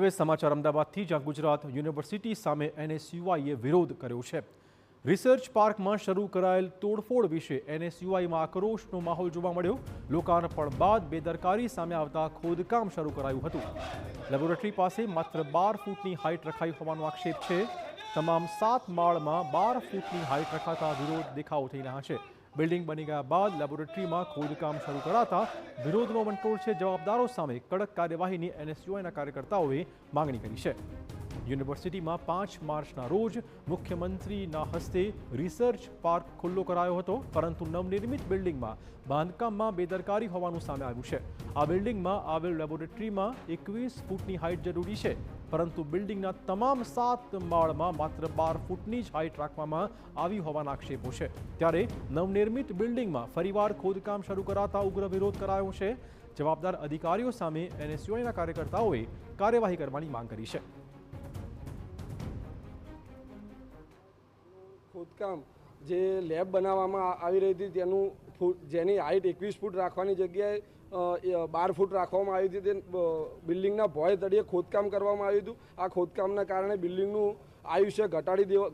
હવે સમાચાર અમદાવાદથી, જ્યાં ગુજરાત યુનિવર્સિટી સામે એનએસયુઆઈએ વિરોધ કર્યો છે। રિસર્ચ પાર્કમાં શરૂ કરાયેલ તોડફોડ વિશે એનએસયુઆઈમાં આક્રોશનો માહોલ જોવા મળ્યો। લોકાર્પણ બાદ બેદરકારી સામે આવતા ખોદકામ શરૂ કરાયું હતું। લેબોરેટરી પાસે માત્ર 12 ફૂટની હાઇટ રખાઈ હોવાનો આક્ષેપ છે। તમામ 7 માળમાં 12 ફૂટની હાઇટ રખાતા વિરોધ દેખાવો થઈ રહ્યા છે। બિલ્ડિંગ બની ગયા બાદ લેબોરેટરીમાં ખોદકામ શરૂ કરાતા વિરોધનો વંટોળ છે। જવાબદારો સામે કડક કાર્યવાહીની એનએસયુઆઈના કાર્યકર્તાઓએ માંગણી કરી છે। યુનિવર્સિટીમાં 5 માર્ચના રોજ મુખ્યમંત્રીના હસ્તે રિસર્ચ પાર્ક ખુલ્લો કરાયો હતો, પરંતુ નવનિર્મિત બિલ્ડિંગમાં બાંધકામમાં બેદરકારી હોવાનું સામે આવ્યું છે। આ બિલ્ડિંગમાં આવેલ લેબોરેટરીમાં 21 ફૂટની હાઇટ જરૂરી છે, પરંતુ બિલ્ડિંગના તમામ 7 માળમાં માત્ર 12 ફૂટની જ હાઇટ રાખવામાં આવી હોવાના આક્ષેપો છે। ત્યારે નવનિર્મિત બિલ્ડિંગમાં ફરીવાર ખોદકામ શરૂ કરાતા ઉગ્ર વિરોધ કરાયો છે। જવાબદાર અધિકારીઓ સામે એનએસયુઆઈના કાર્યકર્તાઓએ કાર્યવાહી કરવાની માંગ કરી છે। ખોદકામ જે લેબ બનાવવામાં આવી રહી હતી તેનું જેની હાઇટ 21 ફૂટ રાખવાની જગ્યાએ 12 ફૂટ રાખવામાં આવી હતી, તે બિલ્ડિંગના ભોય તળિયે ખોદકામ કરવામાં આવ્યું હતું। આ ખોદકામના કારણે બિલ્ડિંગનું આયુષ્ય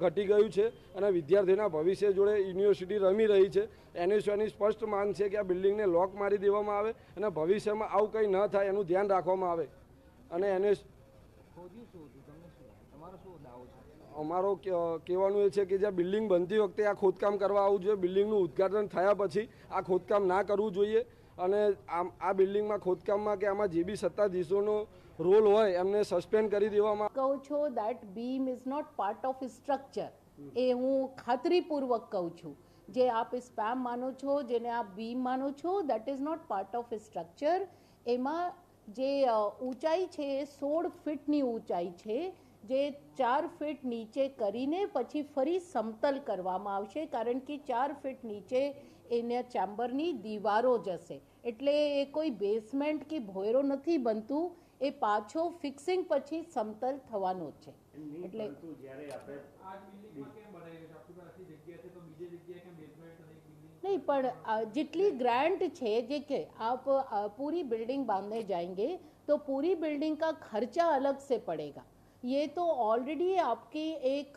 ઘટી ગયું છે અને વિદ્યાર્થીઓના ભવિષ્ય જોડે યુનિવર્સિટી રમી રહી છે। એનએસયુની સ્પષ્ટ માંગ છે કે આ બિલ્ડિંગને લોક મારી દેવામાં આવે અને ભવિષ્યમાં આવું કંઈ ન થાય એનું ધ્યાન રાખવામાં આવે। અને અમારો કહેવાનું એ છે કે જ્યાં બિલ્ડિંગ બનતી વખતે આ ખોદકામ કરવા આવવું જોઈએ, બિલ્ડિંગનું ઉદ્ઘાટન થયા પછી આ ખોદકામ ના કરવું જોઈએ અને આ બિલ્ડિંગમાં ખોદકામમાં કે આમાં જે બી સત્તાધીશોનો રોલ હોય એમને સસ્પેન્ડ કરી દેવામાં। કહું છું that beam is not part of structure, એ હું ખાતરીપૂર્વક કહું છું। જે આપ સ્પેમ માનો છો, જેને આપ બીમ માનો છો, that is not part of structure. એમાં જે ઊંચાઈ છે એ 16 ફીટની ઊંચાઈ છે, જે 4 ફીટ નીચે કરીને પછી ફરી સમતલ કરવામાં આવશે, કારણ કે 4 ફીટ નીચે એના ચેમ્બરની દીવારો જશે, એટલે એ કોઈ બેઝમેન્ટ કે ભોયરો નથી બનતું, એ પાછો ફિક્સિંગ પછી સમતલ થવાનો છે। એટલે नहीं, पर जितनी ग्रांट है जे के आप पूरी बिल्डिंग बांधने जाएंगे तो पूरी बिल्डिंग का खर्चा अलग से पड़ेगा। ये तो ऑलरेडी आपकी एक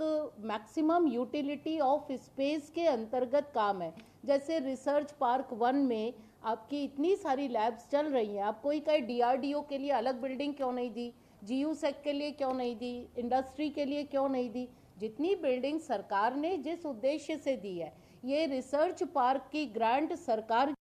मैक्सिमम यूटिलिटी ऑफ स्पेस के अंतर्गत काम है। जैसे रिसर्च पार्क 1 में आपकी इतनी सारी लैब्स चल रही हैं, आप कोई कहीं डीआरडीओ के लिए अलग बिल्डिंग क्यों नहीं दी, जीयूसेक के लिए क्यों नहीं दी, इंडस्ट्री के लिए क्यों नहीं दी? जितनी बिल्डिंग सरकार ने जिस उद्देश्य से दी है, ये रिसर्च पार्क की ग्रांट सरकार